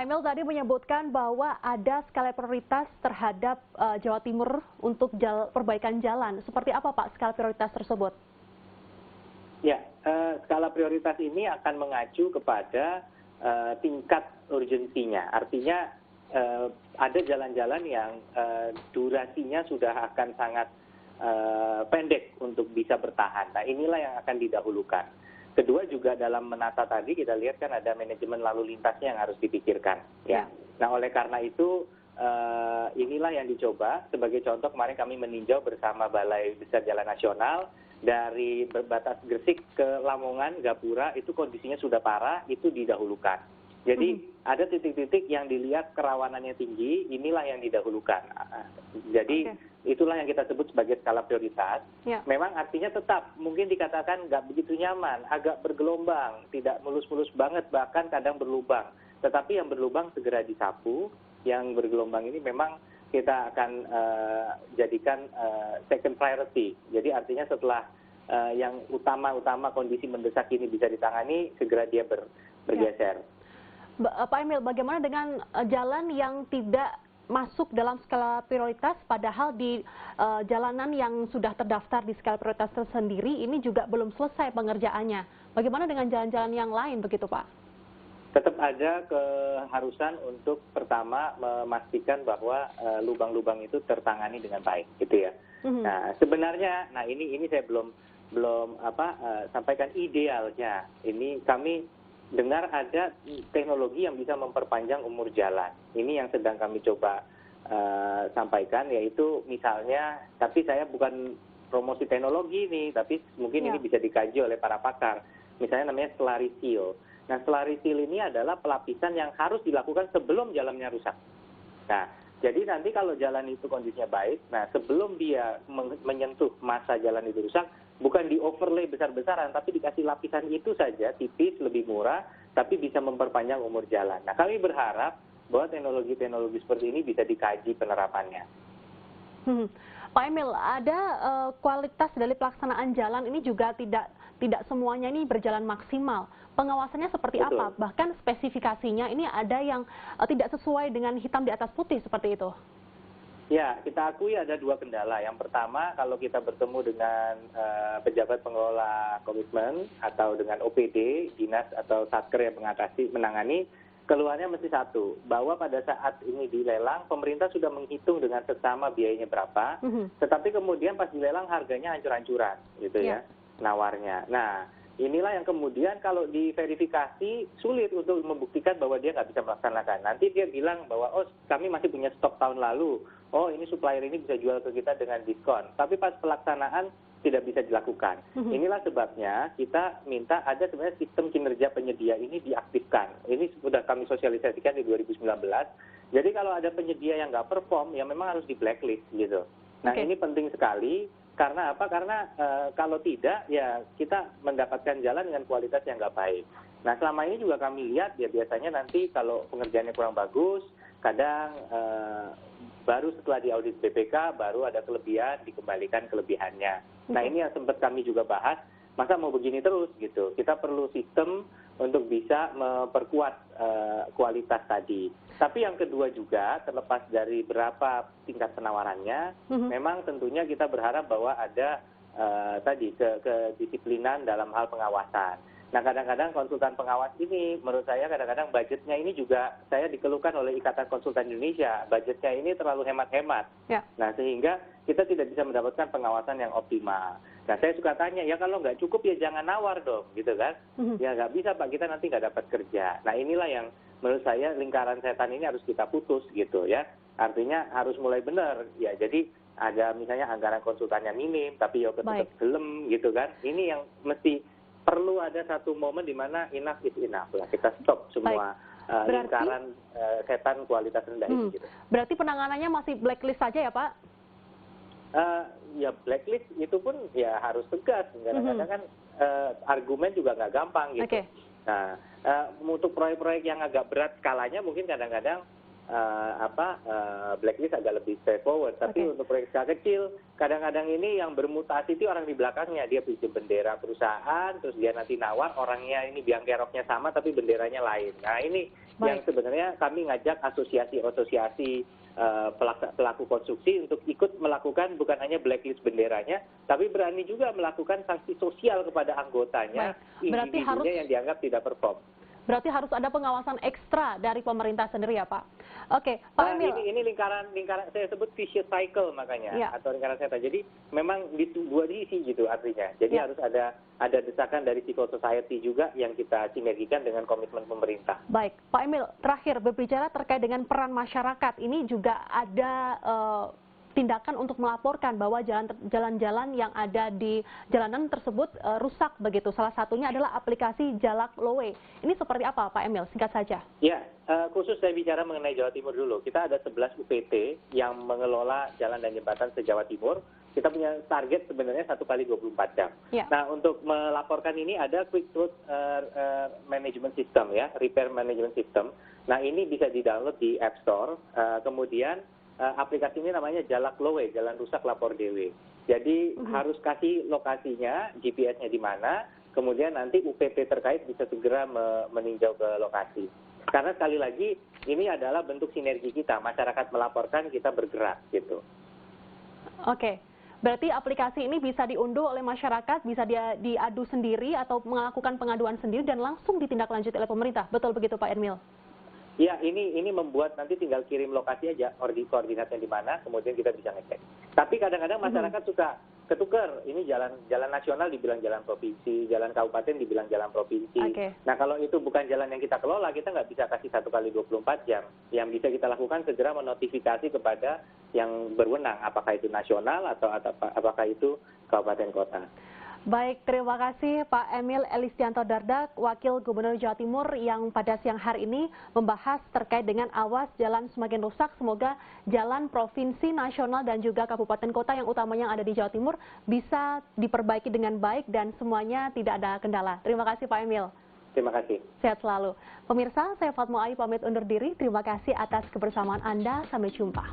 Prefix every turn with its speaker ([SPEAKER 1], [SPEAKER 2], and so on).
[SPEAKER 1] Pak Emil tadi menyebutkan bahwa ada skala prioritas terhadap Jawa Timur untuk perbaikan jalan. Seperti apa Pak skala prioritas tersebut?
[SPEAKER 2] Ya, skala prioritas ini akan mengacu kepada tingkat urgensinya. Artinya ada jalan-jalan yang durasinya sudah akan sangat pendek untuk bisa bertahan. Nah, inilah yang akan didahulukan. Kedua juga dalam menata tadi kita lihat kan ada manajemen lalu lintasnya yang harus dipikirkan. Ya. Nah oleh karena itu inilah yang dicoba. Sebagai contoh kemarin kami meninjau bersama Balai Besar Jalan Nasional dari batas Gresik ke Lamongan, Gapura itu kondisinya sudah parah, itu didahulukan. Jadi ada titik-titik yang dilihat kerawanannya tinggi, inilah yang didahulukan. Jadi itulah yang kita sebut sebagai skala prioritas. Memang artinya tetap mungkin dikatakan nggak begitu nyaman, agak bergelombang, tidak mulus-mulus banget, bahkan kadang berlubang. Tetapi yang berlubang segera disapu, yang bergelombang ini memang kita akan jadikan second priority. Jadi artinya setelah yang utama-utama kondisi mendesak ini bisa ditangani, segera dia bergeser.
[SPEAKER 1] Pak Emil, bagaimana dengan jalan yang tidak masuk dalam skala prioritas, padahal di jalanan yang sudah terdaftar di skala prioritas tersendiri ini juga belum selesai pengerjaannya. Bagaimana dengan jalan-jalan yang lain begitu Pak?
[SPEAKER 2] Tetap ada keharusan untuk pertama memastikan bahwa lubang-lubang itu tertangani dengan baik, gitu ya. Nah sebenarnya, nah ini saya belum sampaikan idealnya. Ini kami dengar ada teknologi yang bisa memperpanjang umur jalan. Ini yang sedang kami coba sampaikan, yaitu misalnya, tapi saya bukan promosi teknologi ini, tapi mungkin ini bisa dikaji oleh para pakar. Misalnya namanya slurry seal. Nah, slurry seal ini adalah pelapisan yang harus dilakukan sebelum jalannya rusak. Nah, jadi nanti kalau jalan itu kondisinya baik, nah sebelum dia menyentuh masa jalan itu rusak, bukan di overlay besar-besaran, tapi dikasih lapisan itu saja, tipis, lebih murah, tapi bisa memperpanjang umur jalan. Nah, kami berharap bahwa teknologi-teknologi seperti ini bisa dikaji penerapannya.
[SPEAKER 1] Pak Emil, ada kualitas dari pelaksanaan jalan ini juga tidak semuanya ini berjalan maksimal. Pengawasannya seperti apa? Bahkan spesifikasinya ini ada yang tidak sesuai dengan hitam di atas putih seperti itu.
[SPEAKER 2] Ya, kita akui ada dua kendala. Yang pertama, kalau kita bertemu dengan pejabat pengelola komitmen atau dengan OPD, dinas atau satker yang menangani, keluhannya mesti satu, bahwa pada saat ini dilelang, pemerintah sudah menghitung dengan seksama biayanya berapa, tetapi kemudian pas dilelang harganya hancur-hancuran, gitu ya, nawarnya. Nah, inilah yang kemudian kalau diverifikasi sulit untuk membuktikan bahwa dia nggak bisa melaksanakan. Nanti dia bilang bahwa, oh kami masih punya stok tahun lalu, oh ini supplier ini bisa jual ke kita dengan diskon. Tapi pas pelaksanaan tidak bisa dilakukan. Inilah sebabnya kita minta ada sebenarnya sistem kinerja penyedia ini diaktifkan. Ini sudah kami sosialisasikan di 2019. Jadi kalau ada penyedia yang nggak perform, ya memang harus di blacklist gitu. Nah ini penting sekali. Karena apa? Karena kalau tidak, ya kita mendapatkan jalan dengan kualitas yang nggak baik. Nah selama ini juga kami lihat ya biasanya nanti kalau pengerjaannya kurang bagus, kadang baru setelah diaudit BPK baru ada kelebihan, dikembalikan kelebihannya. Nah ini yang sempat kami juga bahas, masa mau begini terus gitu. Kita perlu sistem untuk bisa memperkuat kualitas tadi. Tapi yang kedua juga, terlepas dari berapa tingkat penawarannya, memang tentunya kita berharap bahwa ada tadi kedisiplinan dalam hal pengawasan. Nah kadang-kadang konsultan pengawas ini, menurut saya kadang-kadang budgetnya ini juga saya dikeluhkan oleh Ikatan Konsultan Indonesia, budgetnya ini terlalu hemat-hemat. Nah sehingga kita tidak bisa mendapatkan pengawasan yang optimal. Nah saya suka tanya, ya kalau nggak cukup ya jangan nawar dong, gitu kan? Ya nggak bisa Pak, kita nanti nggak dapat kerja. Nah inilah yang menurut saya lingkaran setan ini harus kita putus gitu ya. Artinya harus mulai benar. Ya jadi ada misalnya anggaran konsultannya minim, tapi ya tetap gelem gitu kan. Ini yang mesti perlu ada satu momen di mana enough is enough lah. Kita stop semua lingkaran setan kualitas rendah ini. Gitu.
[SPEAKER 1] Berarti penanganannya masih blacklist saja ya Pak?
[SPEAKER 2] Ya blacklist itu pun ya harus tegas. Kadang-kadang kan argumen juga nggak gampang gitu. Nah untuk proyek-proyek yang agak berat skalanya mungkin kadang-kadang blacklist agak lebih straightforward. Tapi untuk proyek skala kecil, kadang-kadang ini yang bermutasi itu orang di belakangnya. Dia pinjam bendera perusahaan, terus dia nanti nawar orangnya ini biang keroknya sama tapi benderanya lain. Nah ini yang sebenarnya kami ngajak asosiasi-asosiasi pelaku konstruksi untuk ikut melakukan bukan hanya blacklist benderanya, tapi berani juga melakukan sanksi sosial kepada anggotanya, individunya yang dianggap tidak perform.
[SPEAKER 1] Berarti harus ada pengawasan ekstra dari pemerintah sendiri ya Pak? Oke, Pak Emil.
[SPEAKER 2] Ini lingkaran saya sebut vicious cycle makanya, atau lingkaran setan. Jadi memang dua diisi gitu artinya. Jadi harus ada desakan dari civil society juga yang kita sinergikan dengan komitmen pemerintah.
[SPEAKER 1] Baik, Pak Emil, terakhir berbicara terkait dengan peran masyarakat. Ini juga ada tindakan untuk melaporkan bahwa jalan-jalan yang ada di jalanan tersebut rusak begitu. Salah satunya adalah aplikasi Jalak Lowe. Ini seperti apa Pak Emil? Singkat saja.
[SPEAKER 2] Ya, khusus saya bicara mengenai Jawa Timur dulu. Kita ada 11 UPT yang mengelola jalan dan jembatan se-Jawa Timur. Kita punya target sebenarnya 1 kali 24 jam. Ya. Nah, untuk melaporkan ini ada Quick Truth Management System ya, Repair Management System. Nah, ini bisa di-download di App Store. Kemudian aplikasi ini namanya Jalak Lowe, Jalan Rusak Lapor Dewe. Jadi harus kasih lokasinya, GPS-nya di mana, kemudian nanti UPT terkait bisa segera meninjau ke lokasi. Karena sekali lagi ini adalah bentuk sinergi kita, masyarakat melaporkan, kita bergerak gitu.
[SPEAKER 1] Oke, berarti aplikasi ini bisa diunduh oleh masyarakat, bisa diadu sendiri atau melakukan pengaduan sendiri dan langsung ditindaklanjuti oleh pemerintah. Betul begitu Pak Emil?
[SPEAKER 2] Ya, ini membuat nanti tinggal kirim lokasi aja, koordinatnya di mana, kemudian kita bisa ngecek. Tapi kadang-kadang masyarakat suka ketukar, ini jalan nasional dibilang jalan provinsi, jalan kabupaten dibilang jalan provinsi. Nah, kalau itu bukan jalan yang kita kelola, kita nggak bisa kasih 1 kali 24 jam. Yang bisa kita lakukan segera menotifikasi kepada yang berwenang, apakah itu nasional atau apakah itu kabupaten kota.
[SPEAKER 1] Baik, terima kasih Pak Emil Elistianto Dardak, Wakil Gubernur Jawa Timur yang pada siang hari ini membahas terkait dengan awas jalan semakin rusak. Semoga jalan provinsi, nasional dan juga kabupaten kota yang utamanya ada di Jawa Timur bisa diperbaiki dengan baik dan semuanya tidak ada kendala. Terima kasih Pak Emil.
[SPEAKER 2] Terima kasih.
[SPEAKER 1] Sehat selalu. Pemirsa, saya Fatma Ayu pamit undur diri. Terima kasih atas kebersamaan Anda. Sampai jumpa.